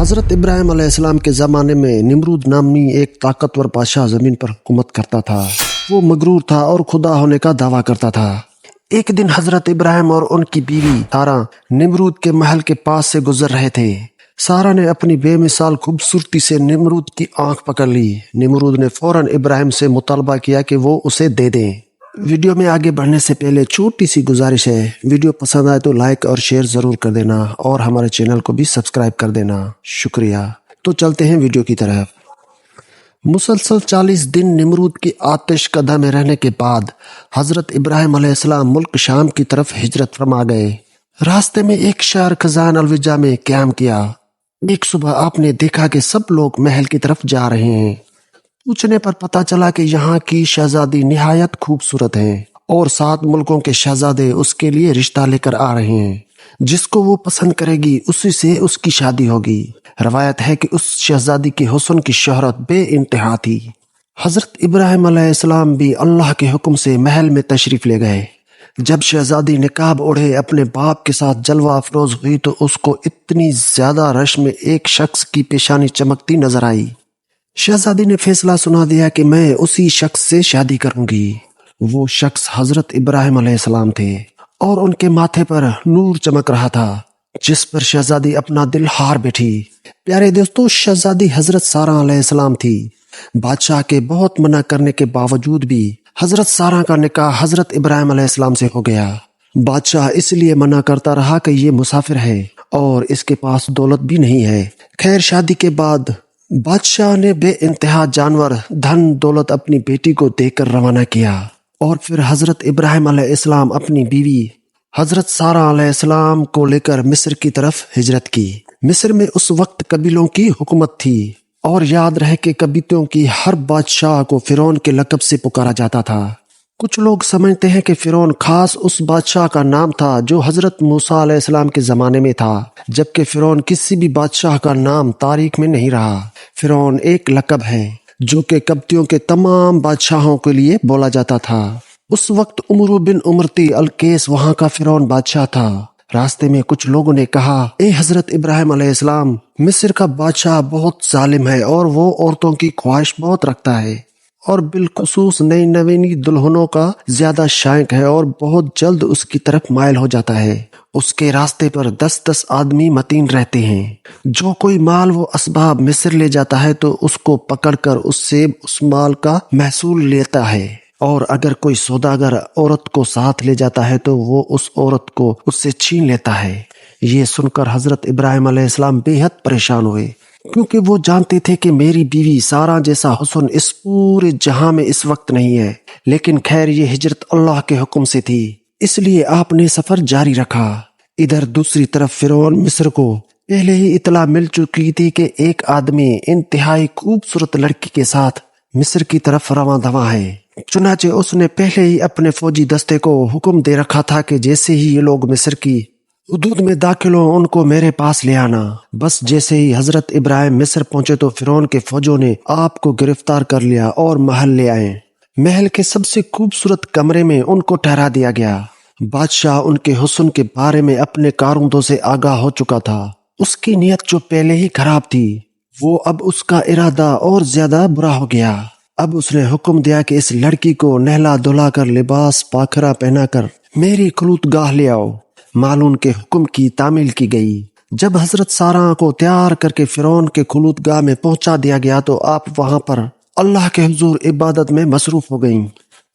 حضرت ابراہیم علیہ السلام کے زمانے میں نمرود نامی ایک طاقتور بادشاہ زمین پر حکومت کرتا تھا۔ وہ مغرور تھا اور خدا ہونے کا دعویٰ کرتا تھا۔ ایک دن حضرت ابراہیم اور ان کی بیوی سارہ نمرود کے محل کے پاس سے گزر رہے تھے۔ سارہ نے اپنی بے مثال خوبصورتی سے نمرود کی آنکھ پکڑ لی۔ نمرود نے فوراً ابراہیم سے مطالبہ کیا کہ وہ اسے دے دیں۔ ویڈیو میں آگے بڑھنے سے پہلے چھوٹی سی گزارش ہے، ویڈیو پسند آئے تو لائک اور شیئر ضرور کر دینا اور ہمارے چینل کو بھی سبسکرائب کر دینا، شکریہ۔ تو چلتے ہیں ویڈیو کی طرف۔ مسلسل 40 دن نمرود کی آتش کدہ میں رہنے کے بعد حضرت ابراہیم علیہ السلام ملک شام کی طرف ہجرت فرما گئے۔ راستے میں ایک شہر خزان الوجہ میں قیام کیا۔ ایک صبح آپ نے دیکھا کہ سب لوگ محل کی طرف جا رہے ہیں۔ پوچھنے پر پتا چلا کہ یہاں کی شہزادی نہایت خوبصورت ہیں اور 7 ملکوں کے شہزادے اس کے لیے رشتہ لے کر آ رہے ہیں۔ جس کو وہ پسند کرے گی اسی سے اس کی شادی ہوگی۔ روایت ہے کہ اس شہزادی کے حسن کی شہرت بے انتہا تھی۔ حضرت ابراہیم علیہ السلام بھی اللہ کے حکم سے محل میں تشریف لے گئے۔ جب شہزادی نقاب اوڑھے اپنے باپ کے ساتھ جلوہ افروز ہوئی تو اس کو اتنی زیادہ رش میں ایک شخص کی پیشانی چمکتی نظر آئی۔ شہزادی نے فیصلہ سنا دیا کہ میں اسی شخص سے شادی کروں گی۔ وہ شخص حضرت ابراہیم علیہ السلام تھے اور ان کے ماتھے پر نور چمک رہا تھا، جس پر شہزادی اپنا دل ہار بیٹھی۔ پیارے دوستو، شہزادی حضرت سارہ علیہ السلام تھی۔ بادشاہ کے بہت منع کرنے کے باوجود بھی حضرت سارہ کا نکاح حضرت ابراہیم علیہ السلام سے ہو گیا۔ بادشاہ اس لیے منع کرتا رہا کہ یہ مسافر ہے اور اس کے پاس دولت بھی نہیں ہے۔ خیر، شادی کے بعد بادشاہ نے بے انتہا جانور، دھن دولت اپنی بیٹی کو دے کر روانہ کیا اور پھر حضرت ابراہیم علیہ السلام اپنی بیوی حضرت سارہ علیہ السلام کو لے کر مصر کی طرف ہجرت کی۔ مصر میں اس وقت قبیلوں کی حکومت تھی اور یاد رہے کہ قبیلوں کی ہر بادشاہ کو فرعون کے لقب سے پکارا جاتا تھا۔ کچھ لوگ سمجھتے ہیں کہ فرعون خاص اس بادشاہ کا نام تھا جو حضرت موسیٰ علیہ السلام کے زمانے میں تھا، جبکہ فرعون کسی بھی بادشاہ کا نام تاریخ میں نہیں رہا۔ فرعون ایک لقب ہے جو کہ قبطیوں کے تمام بادشاہوں کے لیے بولا جاتا تھا۔ اس وقت عمرو بن امرتی القیس وہاں کا فرعون بادشاہ تھا۔ راستے میں کچھ لوگوں نے کہا، اے حضرت ابراہیم علیہ السلام، مصر کا بادشاہ بہت ظالم ہے اور وہ عورتوں کی خواہش بہت رکھتا ہے اور بالخصوص نئی نوینی دلہنوں کا زیادہ شائق ہے اور بہت جلد اس کی طرف مائل ہو جاتا ہے۔ اس کے راستے پر 10 آدمی متین رہتے ہیں۔ جو کوئی مال و اسباب مصر لے جاتا ہے تو اس کو پکڑ کر اس سے اس مال کا محصول لیتا ہے، اور اگر کوئی سوداگر عورت کو ساتھ لے جاتا ہے تو وہ اس عورت کو اس سے چھین لیتا ہے۔ یہ سن کر حضرت ابراہیم علیہ السلام بے حد پریشان ہوئے، کیونکہ وہ جانتے تھے کہ میری بیوی سارہ جیسا حسن اس پورے جہاں میں اس وقت نہیں ہے۔ لیکن خیر، یہ ہجرت اللہ کے حکم سے تھی، اس لیے آپ نے سفر جاری رکھا۔ ادھر دوسری طرف فرعون مصر کو پہلے ہی اطلاع مل چکی تھی کہ ایک آدمی انتہائی خوبصورت لڑکی کے ساتھ مصر کی طرف رواں دواں ہے۔ چنانچہ اس نے پہلے ہی اپنے فوجی دستے کو حکم دے رکھا تھا کہ جیسے ہی یہ لوگ مصر کی حدود میں داخل ہوں ان کو میرے پاس لے آنا۔ بس جیسے ہی حضرت ابراہیم مصر پہنچے تو فرعون کے فوجوں نے آپ کو گرفتار کر لیا اور محل لے آئے۔ محل کے سب سے خوبصورت کمرے میں ان کو ٹھہرا دیا گیا۔ بادشاہ ان کے حسن کے بارے میں اپنے کارندوں سے آگاہ ہو چکا تھا۔ اس کی نیت جو پہلے ہی خراب تھی، وہ اب اس کا ارادہ اور زیادہ برا ہو گیا۔ اب اس نے حکم دیا کہ اس لڑکی کو نہلا دھلا کر لباس پاکھرا پہنا کر میری خلوتگاہ لے آؤ۔ مالون کے حکم کی تعمیل کی گئی۔ جب حضرت سارہ کو تیار کر کے فرعون کے خلوتگاہ میں پہنچا دیا گیا تو آپ وہاں پر اللہ کے حضور عبادت میں مصروف ہو گئیں۔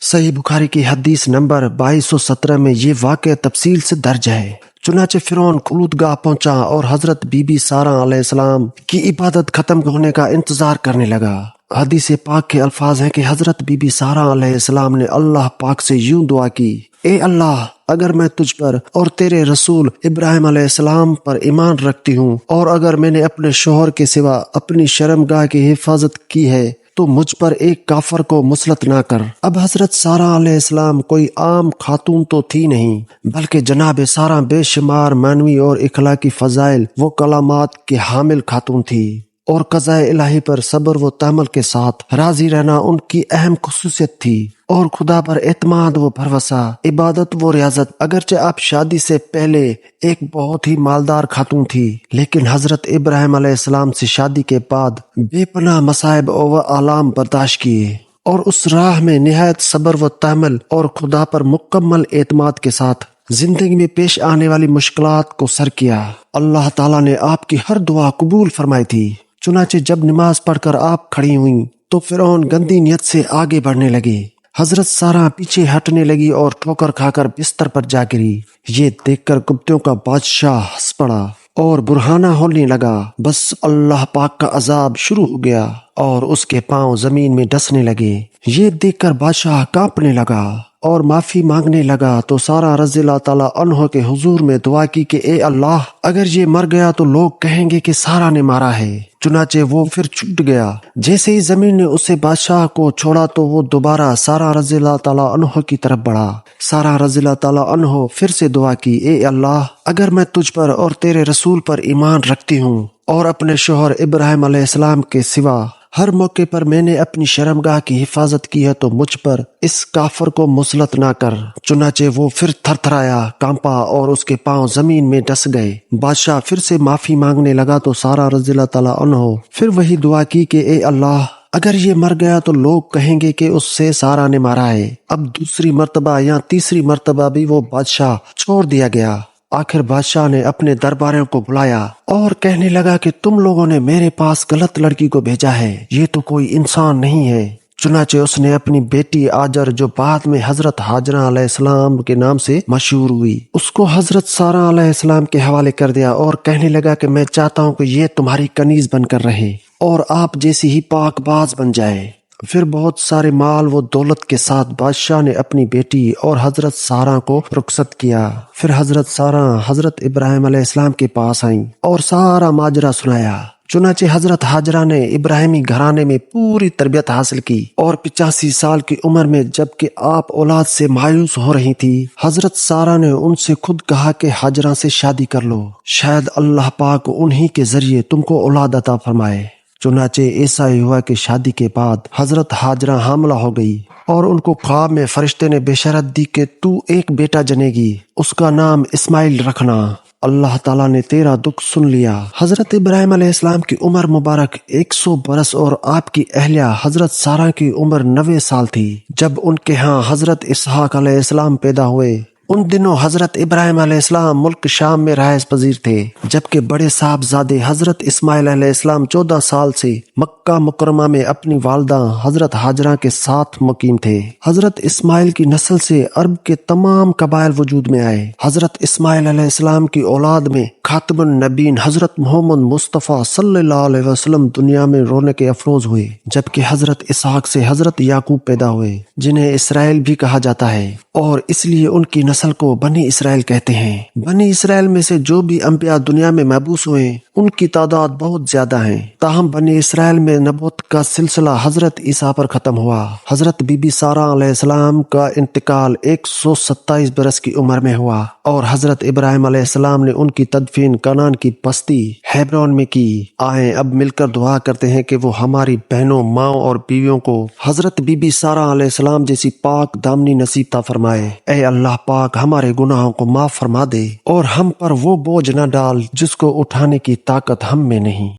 صحیح بخاری کی حدیث نمبر 2217 میں یہ واقعہ تفصیل سے درج ہے۔ چنانچہ فرعون خلوتگاہ پہنچا اور حضرت بی بی سارہ علیہ السلام کی عبادت ختم ہونے کا انتظار کرنے لگا۔ حدیث پاک کے الفاظ ہیں کہ حضرت بی بی سارہ علیہ السلام نے اللہ پاک سے یوں دعا کی، اے اللہ، اگر میں تجھ پر اور تیرے رسول ابراہیم علیہ السلام پر ایمان رکھتی ہوں اور اگر میں نے اپنے شوہر کے سوا اپنی شرمگاہ کی حفاظت کی ہے تو مجھ پر ایک کافر کو مسلط نہ کر۔ اب حضرت سارہ علیہ السلام کوئی عام خاتون تو تھی نہیں، بلکہ جناب سارہ بے شمار معنوی اور اخلاقی فضائل و کلامات کے حامل خاتون تھی۔ اور قضائے الہی پر صبر و تحمل کے ساتھ راضی رہنا ان کی اہم خصوصیت تھی، اور خدا پر اعتماد و بھروسہ، عبادت و ریاضت۔ اگرچہ آپ شادی سے پہلے ایک بہت ہی مالدار خاتون تھی، لیکن حضرت ابراہیم علیہ السلام سے شادی کے بعد بے پناہ مصائب و آلام برداشت کیے، اور اس راہ میں نہایت صبر و تحمل اور خدا پر مکمل اعتماد کے ساتھ زندگی میں پیش آنے والی مشکلات کو سر کیا۔ اللہ تعالیٰ نے آپ کی ہر دعا قبول فرمائی تھی۔ چنانچہ جب نماز پڑھ کر آپ کھڑی ہوئیں تو فرعون گندی نیت سے آگے بڑھنے لگے۔ حضرت سارہ پیچھے ہٹنے لگی اور ٹھوکر کھا کر بستر پر جا گری۔ یہ دیکھ کر قبطیوں کا بادشاہ ہنس پڑا اور برہانہ ہونے لگا۔ بس اللہ پاک کا عذاب شروع ہو گیا اور اس کے پاؤں زمین میں ڈسنے لگے۔ یہ دیکھ کر بادشاہ کانپنے لگا اور معافی مانگنے لگا، تو سارہ رضی اللہ تعالیٰ عنہ کے حضور میں دعا کی کہ اے اللہ، اگر یہ مر گیا تو لوگ کہیں گے کہ سارہ نے مارا ہے۔ چنانچہ وہ پھر چھوٹ گیا۔ جیسے ہی زمین نے اسے بادشاہ کو چھوڑا تو وہ دوبارہ سارہ رضی اللہ تعالیٰ عنہ کی طرف بڑھا۔ سارہ رضی اللہ تعالیٰ عنہ پھر سے دعا کی، اے اللہ، اگر میں تجھ پر اور تیرے رسول پر ایمان رکھتی ہوں اور اپنے شوہر ابراہیم علیہ السلام کے سوا ہر موقع پر میں نے اپنی شرمگاہ کی حفاظت کی ہے تو مجھ پر اس کافر کو مسلط نہ کر۔ چنانچہ وہ پھر تھر تھرایا، کانپا اور اس کے پاؤں زمین میں ڈس گئے۔ بادشاہ پھر سے معافی مانگنے لگا تو سارہ رضی اللہ تعالیٰ عنہ پھر وہی دعا کی کہ اے اللہ، اگر یہ مر گیا تو لوگ کہیں گے کہ اس سے سارہ نے مارا ہے۔ اب دوسری مرتبہ یا تیسری مرتبہ بھی وہ بادشاہ چھوڑ دیا گیا۔ آخر بادشاہ نے اپنے درباریوں کو بلایا اور کہنے لگا کہ تم لوگوں نے میرے پاس غلط لڑکی کو بھیجا ہے، یہ تو کوئی انسان نہیں ہے۔ چنانچہ اس نے اپنی بیٹی آجر، جو بعد میں حضرت ہاجرہ علیہ السلام کے نام سے مشہور ہوئی، اس کو حضرت سارہ علیہ السلام کے حوالے کر دیا اور کہنے لگا کہ میں چاہتا ہوں کہ یہ تمہاری کنیز بن کر رہے اور آپ جیسی ہی پاک باز بن جائے۔ پھر بہت سارے مال و دولت کے ساتھ بادشاہ نے اپنی بیٹی اور حضرت سارہ کو رخصت کیا۔ پھر حضرت سارہ حضرت ابراہیم علیہ السلام کے پاس آئیں اور سارا ماجرا سنایا۔ چنانچہ حضرت ہاجرہ نے ابراہیمی گھرانے میں پوری تربیت حاصل کی، اور 85 سال کی عمر میں جبکہ آپ اولاد سے مایوس ہو رہی تھی، حضرت سارہ نے ان سے خود کہا کہ ہاجرہ سے شادی کر لو، شاید اللہ پاک انہی کے ذریعے تم کو اولاد عطا فرمائے۔ چنانچہ ایسا ہی ہوا کہ شادی کے بعد حضرت ہاجرہ حاملہ ہو گئی، اور ان کو خواب میں فرشتے نے بشارت دی کہ تو ایک بیٹا جنے گی، اس کا نام اسماعیل رکھنا۔ اللہ تعالیٰ نے تیرا دکھ سن لیا۔ حضرت ابراہیم علیہ السلام کی عمر مبارک 100 برس اور آپ کی اہلیہ حضرت سارہ کی عمر 90 سال تھی جب ان کے ہاں حضرت اسحاق علیہ السلام پیدا ہوئے۔ ان دنوں حضرت ابراہیم علیہ السلام ملک شام میں رہائش پذیر تھے، جبکہ بڑے صاحبزادے حضرت اسماعیل علیہ السلام 14 سال سے مکہ مکرمہ میں اپنی والدہ حضرت ہاجرہ کے ساتھ مقیم تھے۔ حضرت اسماعیل کی نسل سے عرب کے تمام قبائل وجود میں آئے۔ حضرت اسماعیل علیہ السلام کی اولاد میں خاتم النبیین حضرت محمد مصطفیٰ صلی اللہ علیہ وسلم دنیا میں رونق افروز ہوئے، جبکہ حضرت اسحاق سے حضرت یعقوب پیدا ہوئے، جنہیں اسرائیل بھی کہا جاتا ہے، اور اس لیے ان کی نسل کو بنی اسرائیل کہتے ہیں۔ بنی اسرائیل میں سے جو بھی انبیاء دنیا میں مبعوث ہوئے ان کی تعداد بہت زیادہ ہیں، تاہم بنی اسرائیل میں نبوت کا سلسلہ حضرت عیسیٰ پر ختم ہوا۔ حضرت بی بی سارہ علیہ السلام کا انتقال 127 برس کی عمر میں ہوا، اور حضرت ابراہیم علیہ السلام نے ان کی تدفین کنعان کی بستی ہیبرون میں کی۔ آئیں اب مل کر دعا کرتے ہیں کہ وہ ہماری بہنوں، ماؤں اور بیویوں کو حضرت بی بی سارہ علیہ السلام جیسی پاک دامنی نصیب عطا فرمائے۔ اے اللہ پاک، ہمارے گناہوں کو معاف فرما دے اور ہم پر وہ بوجھ نہ ڈال جس کو اٹھانے کی طاقت ہم میں نہیں۔